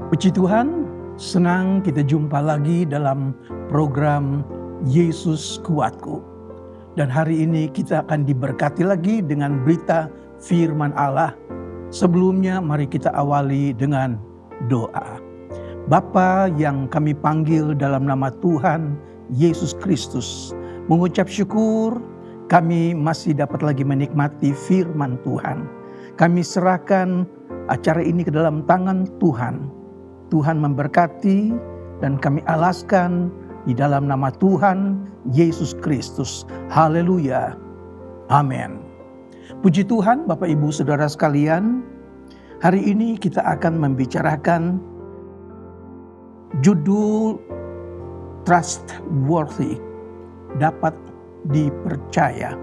Puji Tuhan, senang kita jumpa lagi dalam program Yesus Kuatku. Dan hari ini kita akan diberkati lagi dengan berita firman Allah. Sebelumnya mari kita awali dengan doa. Bapa yang kami panggil dalam nama Tuhan Yesus Kristus, mengucap syukur kami masih dapat lagi menikmati firman Tuhan. Kami serahkan acara ini ke dalam tangan Tuhan. Tuhan memberkati dan kami alaskan di dalam nama Tuhan Yesus Kristus. Haleluya. Amin. Puji Tuhan Bapak Ibu Saudara sekalian. Hari ini kita akan membicarakan judul trustworthy, dapat dipercaya.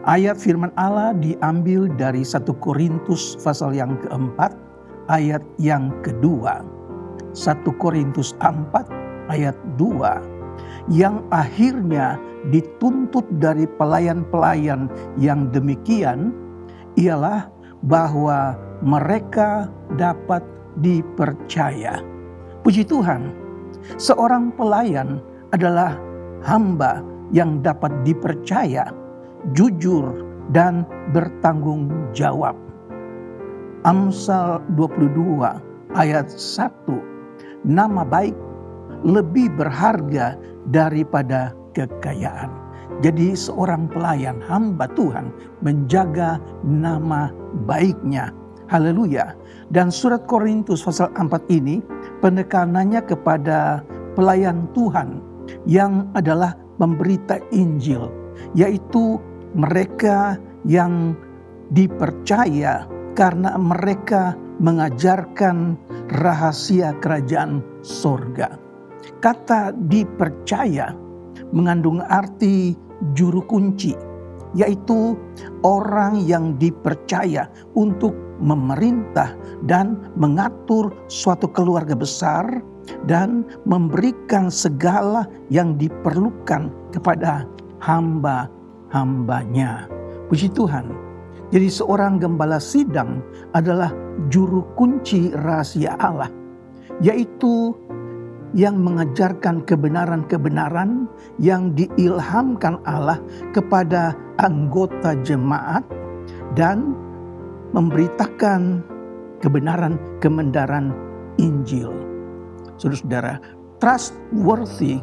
Ayat firman Allah diambil dari 1 Korintus pasal yang keempat, ayat yang kedua. 1 Korintus 4 ayat 2. Yang akhirnya dituntut dari pelayan-pelayan yang demikian ialah bahwa mereka dapat dipercaya. Puji Tuhan, seorang pelayan adalah hamba yang dapat dipercaya, jujur dan bertanggung jawab. Amsal 22 ayat 1. Nama baik lebih berharga daripada kekayaan. Jadi seorang pelayan, hamba Tuhan, menjaga nama baiknya. Haleluya. Dan surat Korintus pasal 4 ini penekanannya kepada pelayan Tuhan yang adalah pemberita Injil, yaitu mereka yang dipercaya karena mereka mengajarkan rahasia kerajaan sorga. Kata dipercaya mengandung arti juru kunci, yaitu orang yang dipercaya untuk memerintah dan mengatur suatu keluarga besar dan memberikan segala yang diperlukan kepada hamba-hambanya. Puji Tuhan. Jadi seorang gembala sidang adalah juru kunci rahasia Allah, yaitu yang mengajarkan kebenaran-kebenaran yang diilhamkan Allah kepada anggota jemaat dan memberitakan kebenaran Injil. Saudara-saudara, trustworthy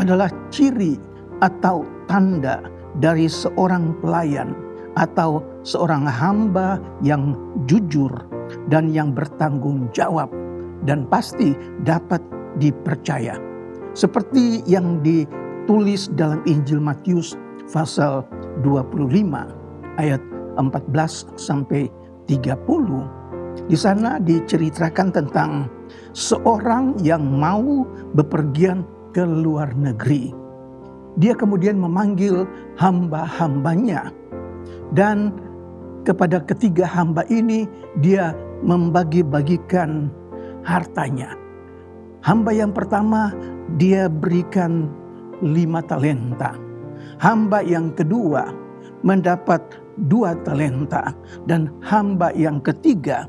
adalah ciri atau tanda dari seorang pelayan atau seorang hamba yang jujur dan yang bertanggung jawab dan pasti dapat dipercaya. Seperti yang ditulis dalam Injil Matius pasal 25 ayat 14 sampai 30. Di sana diceritakan tentang seorang yang mau bepergian ke luar negeri. Dia kemudian memanggil hamba-hambanya. Dan kepada ketiga hamba ini dia membagi-bagikan hartanya. Hamba yang pertama dia berikan 5 talenta. Hamba yang kedua mendapat 2 talenta. Dan hamba yang ketiga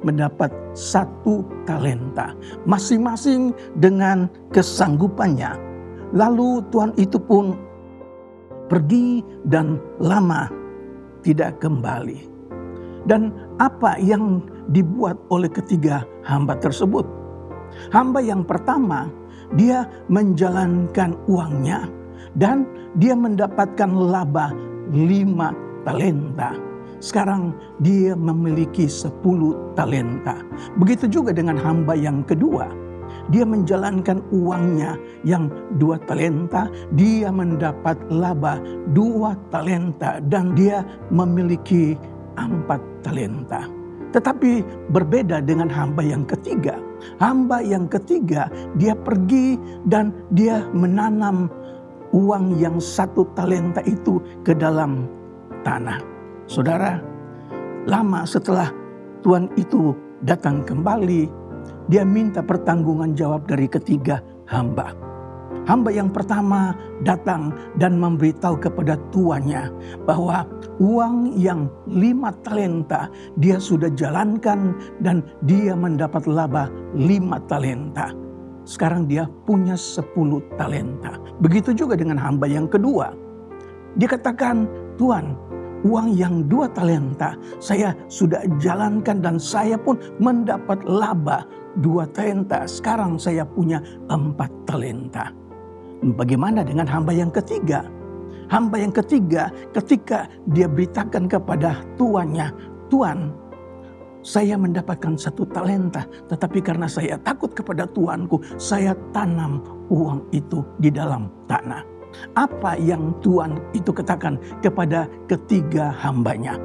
mendapat 1 talenta. Masing-masing dengan kesanggupannya. Lalu Tuhan itu pun pergi dan lama tidak kembali. Dan apa yang dibuat oleh ketiga hamba tersebut? Hamba yang pertama, dia menjalankan uangnya dan dia mendapatkan laba 5 talenta. Sekarang dia memiliki 10 talenta. Begitu juga dengan hamba yang kedua. Dia menjalankan uangnya yang 2 talenta, dia mendapat laba 2 talenta dan dia memiliki 4 talenta. Tetapi berbeda dengan hamba yang ketiga. Hamba yang ketiga dia pergi dan dia menanam uang yang 1 talenta itu ke dalam tanah. Saudara, lama setelah Tuhan itu datang kembali, dia minta pertanggungan jawab dari ketiga hamba. Hamba yang pertama datang dan memberitahu kepada tuannya bahwa uang yang 5 talenta dia sudah jalankan dan dia mendapat laba 5 talenta. Sekarang dia punya 10 talenta. Begitu juga dengan hamba yang kedua. Dia katakan, Tuhan, uang yang 2 talenta saya sudah jalankan dan saya pun mendapat laba 2 talenta. Sekarang saya punya 4 talenta. Bagaimana dengan hamba yang ketiga? Hamba yang ketiga ketika dia beritakan kepada tuannya, Tuan, saya mendapatkan 1 talenta, tetapi karena saya takut kepada tuanku, saya tanam uang itu di dalam tanah. Apa yang Tuhan itu katakan kepada ketiga hambanya?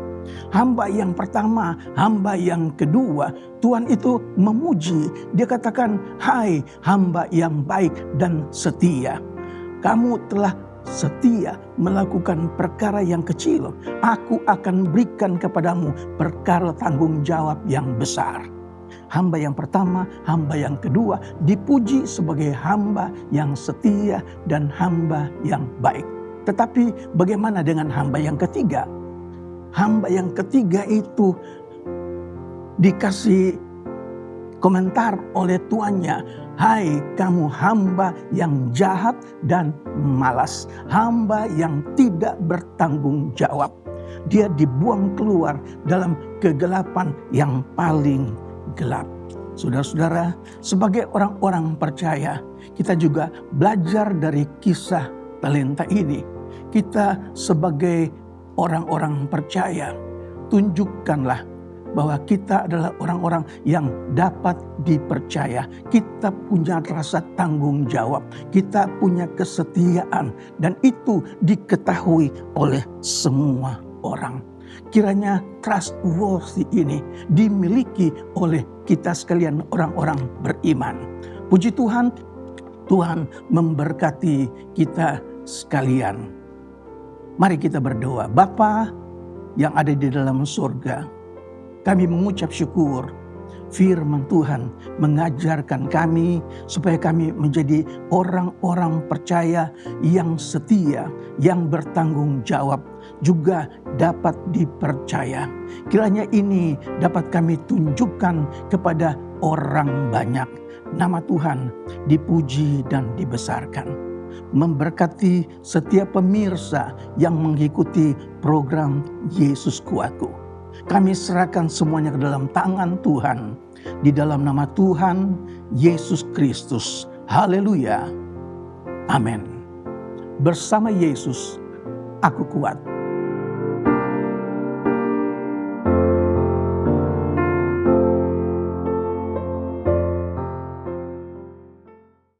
Hamba yang pertama, hamba yang kedua, Tuhan itu memuji. Dia katakan, hai hamba yang baik dan setia. Kamu telah setia melakukan perkara yang kecil. Aku akan berikan kepadamu perkara tanggung jawab yang besar. Hamba yang pertama, hamba yang kedua dipuji sebagai hamba yang setia dan hamba yang baik. Tetapi bagaimana dengan hamba yang ketiga? Hamba yang ketiga itu dikasih komentar oleh tuannya, hai kamu hamba yang jahat dan malas, hamba yang tidak bertanggung jawab. Dia dibuang keluar dalam kegelapan yang paling gelap. Saudara-saudara, sebagai orang-orang percaya, kita juga belajar dari kisah talenta ini. Kita sebagai orang-orang percaya, tunjukkanlah bahwa kita adalah orang-orang yang dapat dipercaya. Kita punya rasa tanggung jawab, kita punya kesetiaan, dan itu diketahui oleh semua orang. Kiranya trustworthy ini dimiliki oleh kita sekalian orang-orang beriman. Puji Tuhan, Tuhan memberkati kita sekalian. Mari kita berdoa. Bapa yang ada di dalam surga, kami mengucap syukur firman Tuhan mengajarkan kami supaya kami menjadi orang-orang percaya yang setia, yang bertanggung jawab, juga dapat dipercaya. Kiranya ini dapat kami tunjukkan kepada orang banyak. Nama Tuhan dipuji dan dibesarkan. Memberkati setiap pemirsa yang mengikuti program Yesus Kuatku. Kami serahkan semuanya ke dalam tangan Tuhan. Di dalam nama Tuhan Yesus Kristus. Haleluya. Amin. Bersama Yesus, aku kuat.